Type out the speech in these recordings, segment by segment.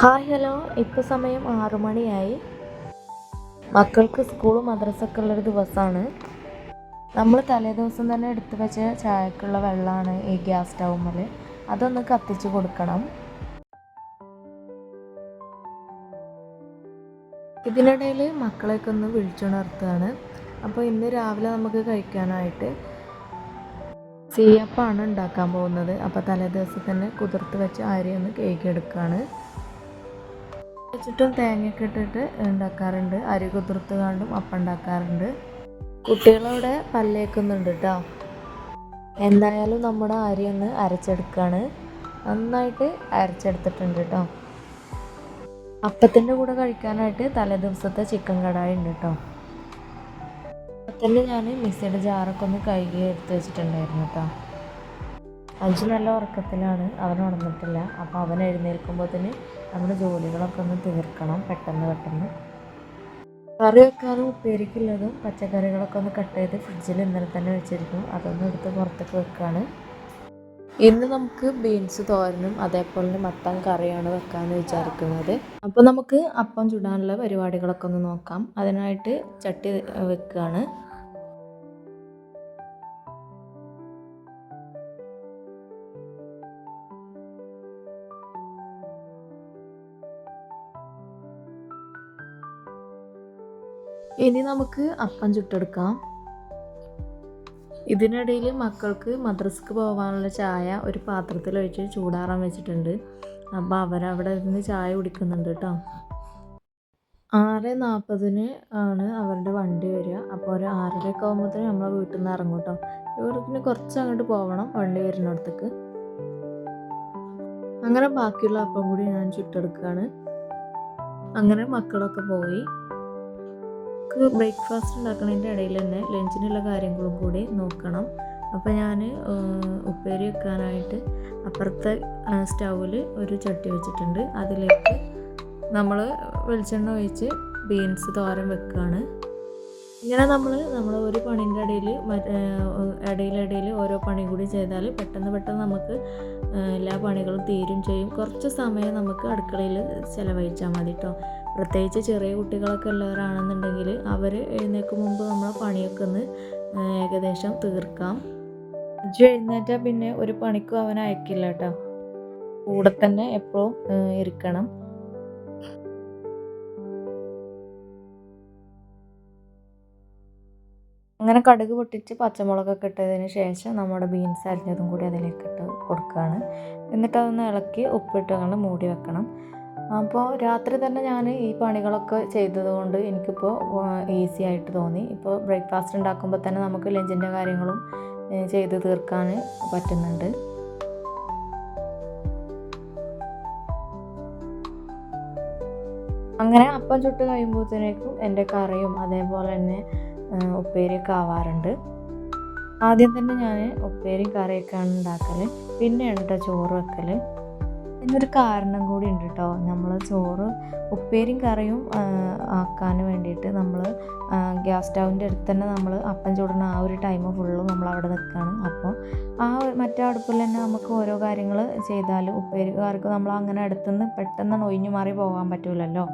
Hi hello. ഇപ്പോൾ സമയം 6 മണിയായി. മക്കൾക്ക് സ്കൂളും മദ്രസൊക്കെ ഉള്ളൊരു ദിവസമാണ്. നമ്മൾ തലേദിവസം തന്നെ എടുത്തു വെച്ച ചായക്കുള്ള വെള്ളമാണ് ഈ ഗ്യാസ് സ്റ്റൗമ്മൽ. അതൊന്ന് കത്തിച്ച് കൊടുക്കണം. ഇതിനിടയിൽ മക്കളെയൊക്കെ ഒന്ന് വിളിച്ചുണർത്തുകയാണ്. അപ്പോൾ ഇന്ന് രാവിലെ നമുക്ക് കഴിക്കാനായിട്ട് സീയപ്പാണ് ഉണ്ടാക്കാൻ പോകുന്നത്. അപ്പോൾ തലേദിവസം തന്നെ കുതിർത്ത് വെച്ച അരി ഒന്ന് കഴുകിയെടുക്കുകയാണ്. വെച്ചിട്ടും തേങ്ങയൊക്കെ ഇട്ടിട്ട് ഉണ്ടാക്കാറുണ്ട്. അരി കുതിർത്ത് കണ്ടും അപ്പം ഉണ്ടാക്കാറുണ്ട്. കുട്ടികളവിടെ പല്ലേക്കുന്നുണ്ട് കേട്ടോ. എന്തായാലും നമ്മുടെ അരി ഒന്ന് അരച്ചെടുക്കുകയാണ്. നന്നായിട്ട് അരച്ചെടുത്തിട്ടുണ്ട് കേട്ടോ. അപ്പത്തിൻ്റെ കൂടെ കഴിക്കാനായിട്ട് തലേദിവസത്തെ ചിക്കൻ കടായി ഉണ്ട് കേട്ടോ. അപ്പത്തിൻ്റെ ഞാൻ മിക്സിയുടെ ജാറൊക്കെ ഒന്ന് കഴുകി എടുത്ത് വെച്ചിട്ടുണ്ടായിരുന്നു കേട്ടോ. അഞ്ച് നല്ല ഉറക്കത്തിലാണ്, അവൻ ഉണർന്നിട്ടില്ല. അപ്പോൾ അവൻ എഴുന്നേൽക്കുമ്പോഴത്തേന് നമ്മുടെ ജോലികളൊക്കെ ഒന്ന് തീർക്കണം പെട്ടെന്ന്. കറി വെക്കാനും ഉപ്പേരിക്കുള്ളതും പച്ചക്കറികളൊക്കെ ഒന്ന് കട്ട് ചെയ്ത് ഫ്രിഡ്ജിൽ ഇന്നലെ തന്നെ വെച്ചിരിക്കും. അതൊന്നും എടുത്ത് പുറത്തേക്ക് വെക്കുകയാണ്. ഇന്ന് നമുക്ക് ബീൻസ് തോരനും അതേപോലെ മത്തൻ കറിയാണ് വെക്കാമെന്ന് വിചാരിക്കുന്നത്. അപ്പോൾ നമുക്ക് അപ്പം ചുടാനുള്ള പരിപാടികളൊക്കെ ഒന്ന് നോക്കാം. അതിനായിട്ട് ചട്ടി വെക്കുകയാണ്. ഇനി നമുക്ക് അപ്പം ചുട്ടെടുക്കാം. ഇതിനിടയിൽ മക്കൾക്ക് മദ്രസക്ക് പോകാനുള്ള ചായ ഒരു പാത്രത്തിൽ ഒഴിച്ച് ചൂടാറാൻ വെച്ചിട്ടുണ്ട്. അപ്പോൾ അവരവിടെ നിന്ന് ചായ കുടിക്കുന്നുണ്ട് കേട്ടോ. 6:40 ആണ് അവരുടെ വണ്ടി വരിക. അപ്പോൾ ഒരു 6:30 ആകുമ്പോഴത്തേന് നമ്മളെ വീട്ടിൽ നിന്ന് ഇറങ്ങും കേട്ടോ. ഇവിടുന്ന് കുറച്ച് അങ്ങോട്ട് പോകണം വണ്ടി വരുന്നിടത്തേക്ക്. അങ്ങനെ ബാക്കിയുള്ള അപ്പം കൂടി ഞാൻ ചുട്ടെടുക്കുകയാണ്. അങ്ങനെ മക്കളൊക്കെ പോയി. ബ്രേക്ക്ഫാസ്റ്റ് ഉണ്ടാക്കുന്നതിൻ്റെ ഇടയിൽ തന്നെ ലഞ്ചിനുള്ള കാര്യങ്ങളും കൂടി നോക്കണം. അപ്പോൾ ഞാൻ ഉപ്പേരി വെക്കാനായിട്ട് അപ്പുറത്തെ സ്റ്റൗവിൽ ഒരു ചട്ടി വെച്ചിട്ടുണ്ട്. അതിലേക്ക് നമ്മൾ വെളിച്ചെണ്ണ ഒഴിച്ച് ബീൻസ് തോരൻ വെക്കുകയാണ്. ഇങ്ങനെ നമ്മൾ ഒരു പണീൻ്റെ ഇടയിൽ ഓരോ പണി കൂടി ചെയ്താൽ പെട്ടെന്ന് നമുക്ക് എല്ലാ പണികളും തീരും ചെയ്യും. കുറച്ച് സമയം നമുക്ക് അടുക്കളയിൽ ചിലവഴിച്ചാൽ മതി കേട്ടോ. പ്രത്യേകിച്ച് ചെറിയ കുട്ടികളൊക്കെ ഉള്ളവരാണെന്നുണ്ടെങ്കിൽ അവർ എഴുന്നേൽക്കും മുമ്പ് നമ്മളെ പണിയൊക്കെ ഒന്ന് ഏകദേശം തീർക്കാം. എഴുന്നേറ്റാൽ പിന്നെ ഒരു പണിക്കും അവൻ അയക്കില്ല കേട്ടോ. കൂടെ തന്നെ എപ്പോഴും ഇരിക്കണം. അങ്ങനെ കടുക് പൊട്ടിച്ച് പച്ചമുളകൊക്കെ ഇട്ടതിന് ശേഷം നമ്മുടെ ബീൻസ് അരിഞ്ഞതും കൂടി അതിലേക്ക് ഇട്ട് കൊടുക്കുകയാണ്. എന്നിട്ട് അതൊന്ന് ഇളക്കി ഉപ്പിട്ട് കൊണ്ട് മൂടി വെക്കണം. അപ്പോൾ രാത്രി തന്നെ ഞാൻ ഈ പണികളൊക്കെ ചെയ്തതുകൊണ്ട് എനിക്കിപ്പോൾ ഈസി ആയിട്ട് തോന്നി. ഇപ്പോൾ ബ്രേക്ക്ഫാസ്റ്റ് ഉണ്ടാക്കുമ്പോൾ തന്നെ നമുക്ക് ലഞ്ചിൻ്റെ കാര്യങ്ങളും ചെയ്ത് തീർക്കാൻ പറ്റുന്നുണ്ട്. അങ്ങനെ അപ്പം ചുട്ട് കഴിയുമ്പോഴത്തേക്കും എൻ്റെ കറിയും അതേപോലെ തന്നെ ഉപ്പേരിയൊക്കെ ആവാറുണ്ട്. ആദ്യം തന്നെ ഞാൻ ഉപ്പേരിയും കറിയൊക്കെയാണ് ഉണ്ടാക്കൽ. പിന്നെയാണ് കേട്ടോ ചോറ് വെക്കൽ. ഇതിനൊരു കാരണം കൂടി ഉണ്ട് കേട്ടോ. നമ്മൾ ചോറ് ഉപ്പേരിയും കറിയും ആക്കാൻ വേണ്ടിയിട്ട് നമ്മൾ ഗ്യാസ് സ്റ്റൗവിൻ്റെ അടുത്ത് തന്നെ നമ്മൾ അപ്പം ചൂടുന്ന ആ ഒരു ടൈം ഫുള്ളും നമ്മൾ അവിടെ നിൽക്കുകയാണ്. അപ്പോൾ ആ മറ്റേ അടുപ്പിൽ തന്നെ നമുക്ക് ഓരോ കാര്യങ്ങൾ ചെയ്താൽ ഉപ്പേരിക്കാർക്ക് നമ്മൾ അങ്ങനെ അടുത്തുനിന്ന് പെട്ടെന്ന് ഒഴിഞ്ഞു മാറി പോകാൻ പറ്റില്ലല്ലോ.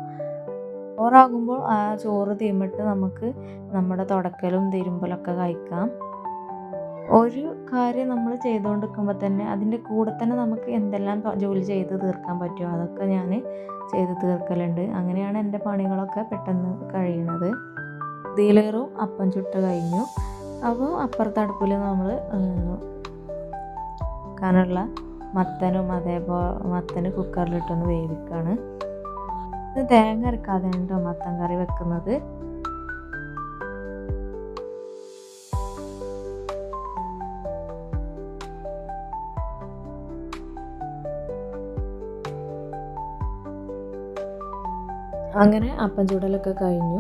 ചോറാകുമ്പോൾ ആ ചോറ് തീമിട്ട് നമുക്ക് നമ്മുടെ തുടക്കലും തിരുമ്പലൊക്കെ കഴിക്കാം. ഒരു കാര്യം നമ്മൾ ചെയ്തുകൊണ്ടിരിക്കുമ്പോൾ തന്നെ അതിൻ്റെ കൂടെ തന്നെ നമുക്ക് എന്തെല്ലാം ജോലി ചെയ്ത് തീർക്കാൻ പറ്റുമോ അതൊക്കെ ഞാൻ ചെയ്ത് തീർക്കലുണ്ട്. അങ്ങനെയാണ് എൻ്റെ പണികളൊക്കെ പെട്ടെന്ന് കഴിയുന്നത്. ഇതിലേറും അപ്പം ചുട്ട് കഴിഞ്ഞു. അപ്പോൾ അപ്പുറത്തെ അടുപ്പിൽ നമ്മൾ കാനുള്ള മത്തനും അതേപോലെ മത്തന് കുക്കറിലിട്ടൊന്ന് വേവിക്കുകയാണ്. തേങ്ങ അരക്കാതെയാണ് കേട്ടോ മത്തൻ കറി വെക്കുന്നത്. അങ്ങനെ അപ്പം ചൂടലൊക്കെ കഴിഞ്ഞു.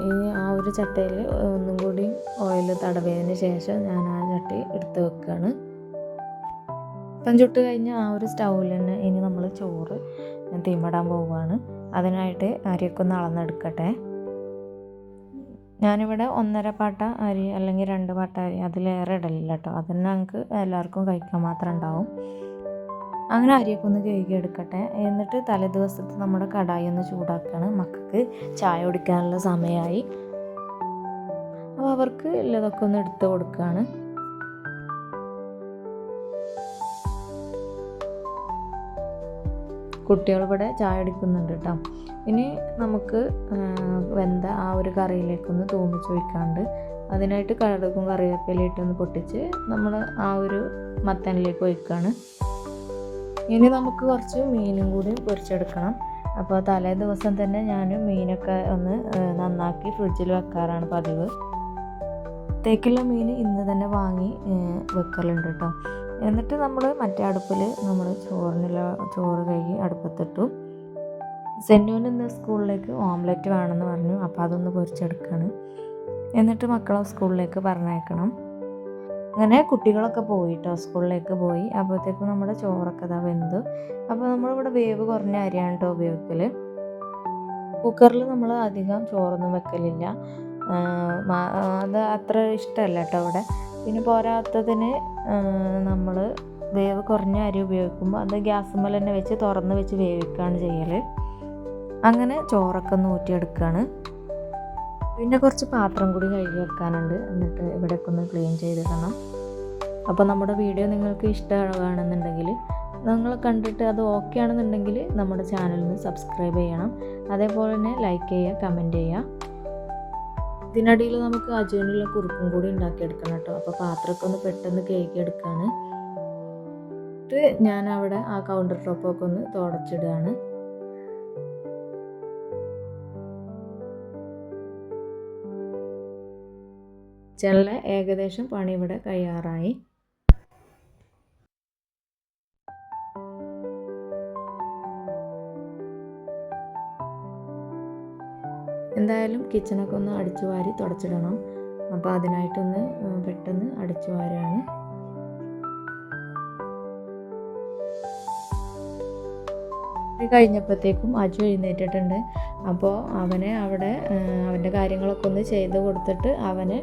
ഇനി ആ ഒരു ചട്ടയിൽ ഒന്നും കൂടി ഓയിൽ തടവിയതിന് ശേഷം ഞാൻ ആ ചട്ടി എടുത്ത് വെക്കുകയാണ്. അപ്പം ചുട്ട് കഴിഞ്ഞ് ആ ഒരു സ്റ്റൗവിൽ തന്നെ ഇനി നമ്മൾ ചോറ് തീമിടാൻ പോവുകയാണ്. അതിനായിട്ട് അരിയൊക്കെ ഒന്ന് അളന്നെടുക്കട്ടെ. ഞാനിവിടെ 1.5 പാട്ട അരി അല്ലെങ്കിൽ 2 പാട്ട അരി അതിലേറെ ഇടലില്ല കേട്ടോ. അതിന് ഞങ്ങൾക്ക് എല്ലാവർക്കും കഴിക്കാൻ മാത്രം ഉണ്ടാവും. അങ്ങനെ അരിയൊക്കെ ഒന്ന് കഴുകി എടുക്കട്ടെ. എന്നിട്ട് തലേദിവസത്തെ നമ്മുടെ കടായി ഒന്ന് ചൂടാക്കുകയാണ്. മക്കൾക്ക് ചായ കുടിക്കാനുള്ള സമയമായി. അപ്പോൾ അവർക്ക് ഉള്ളതൊക്കെ ഒന്ന് എടുത്ത് കൊടുക്കുകയാണ്. കുട്ടികളിവിടെ ചായ കുടിക്കുന്നുണ്ട് കേട്ടോ. ഇനി നമുക്ക് വെന്ത ആ ഒരു കറിയിലേക്കൊന്ന് തൂമിച്ച് വയ്ക്കാണ്ട് അതിനായിട്ട് കടുകും കറിവേപ്പിലയിട്ടൊന്ന് പൊട്ടിച്ച് നമ്മൾ ആ ഒരു മത്തനിലേക്ക് ഒഴിക്കുകയാണ്. ഇനി നമുക്ക് കുറച്ച് മീനും കൂടി പൊരിച്ചെടുക്കണം. അപ്പോൾ തലേ ദിവസം തന്നെ ഞാൻ മീനൊക്കെ ഒന്ന് നന്നാക്കി ഫ്രിഡ്ജിൽ വെക്കാറാണ് പതിവ്. തേക്കുള്ള മീൻ ഇന്ന് തന്നെ വാങ്ങി വെക്കലുണ്ട് കേട്ടോ. എന്നിട്ട് നമ്മൾ മറ്റേ അടുപ്പിൽ നമ്മൾ ചോറ് കഴുകി അടുപ്പത്തിട്ടു. സെന്നൂന് ഇന്ന് സ്കൂളിലേക്ക് ഓംലെറ്റ് വേണമെന്ന് പറഞ്ഞു. അപ്പോൾ അതൊന്ന് പൊരിച്ചെടുക്കുകയാണ്. എന്നിട്ട് മക്കളെ സ്കൂളിലേക്ക് പറഞ്ഞയക്കണം. അങ്ങനെ കുട്ടികളൊക്കെ പോയിട്ടോ, സ്കൂളിലേക്ക് പോയി. അപ്പോഴത്തേക്കും നമ്മുടെ ചോറൊക്കെ ഇതാ വെന്തു. അപ്പോൾ നമ്മളിവിടെ വേവ് കുറഞ്ഞ അരിയാണ് കേട്ടോ ഉപയോഗിക്കൽ. കുക്കറിൽ നമ്മൾ അധികം ചോറൊന്നും വെക്കലില്ല. അത് അത്ര ഇഷ്ടമല്ല കേട്ടോ ഇവിടെ. പിന്നെ പോരാത്തതിന് നമ്മൾ വേവ് കുറഞ്ഞ അരി ഉപയോഗിക്കുമ്പോൾ അത് ഗ്യാസുമ്മൽ തന്നെ വെച്ച് തുറന്ന് വെച്ച് വേവിക്കുകയാണ് ചെയ്യൽ. അങ്ങനെ ചോറൊക്കെ ഒന്ന് ഊറ്റിയെടുക്കുകയാണ്. പിന്നെ കുറച്ച് പാത്രം കൂടി കഴുകി വെക്കാനുണ്ട്. എന്നിട്ട് ഇവിടെയൊക്കെ ഒന്ന് ക്ലീൻ ചെയ്തിടണം. അപ്പോൾ നമ്മുടെ വീഡിയോ നിങ്ങൾക്ക് ഇഷ്ടമാണെന്നുണ്ടെങ്കിൽ, നിങ്ങൾ കണ്ടിട്ട് അത് ഓക്കെ ആണെന്നുണ്ടെങ്കിൽ നമ്മുടെ ചാനലിന് സബ്സ്ക്രൈബ് ചെയ്യണം. അതേപോലെ തന്നെ ലൈക്ക് ചെയ്യുക, കമൻറ്റ് ചെയ്യുക. ഇതിനിടയിൽ നമുക്ക് അജുവിനുള്ള കുറുക്കും കൂടി ഉണ്ടാക്കിയെടുക്കണം കേട്ടോ. അപ്പോൾ പാത്രമൊക്കെ ഒന്ന് പെട്ടെന്ന് കഴുകിയെടുക്കുകയാണ്. എന്നിട്ട് ഞാൻ അവിടെ ആ കൗണ്ടർ ടോപ്പൊക്കെ ഒന്ന് തുടച്ചിടുകയാണ്. കിച്ചണിലെ ഏകദേശം പണി ഇവിടെ കഴിയാറായി. എന്തായാലും കിച്ചണൊക്കെ ഒന്ന് അടിച്ചു വാരി തുടച്ചിടണം. അപ്പോൾ അതിനായിട്ടൊന്ന് പെട്ടെന്ന് അടിച്ചു വാരാണ്. ഇത് കഴിഞ്ഞപ്പോഴത്തേക്കും അജു എഴുന്നേറ്റിട്ടുണ്ട്. അപ്പോൾ അവനെ അവിടെ അവൻ്റെ കാര്യങ്ങളൊക്കെ ഒന്ന് ചെയ്ത് കൊടുത്തിട്ട് അവന്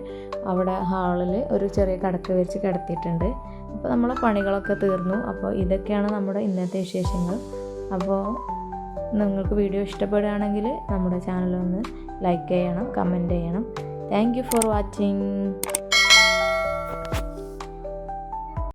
അവിടെ ഹാളിൽ ഒരു ചെറിയ കടക്ക വെച്ച് കിടത്തിയിട്ടുണ്ട്. അപ്പോൾ നമ്മളെ പണികളൊക്കെ തീർന്നു. അപ്പോൾ ഇതൊക്കെയാണ് നമ്മുടെ ഇന്നത്തെ വിശേഷങ്ങൾ. അപ്പോൾ നിങ്ങൾക്ക് വീഡിയോ ഇഷ്ടപ്പെടുകയാണെങ്കിൽ നമ്മുടെ ചാനലൊന്ന് ലൈക്ക് ചെയ്യണം, കമൻറ്റ് ചെയ്യണം. Thank you for watching.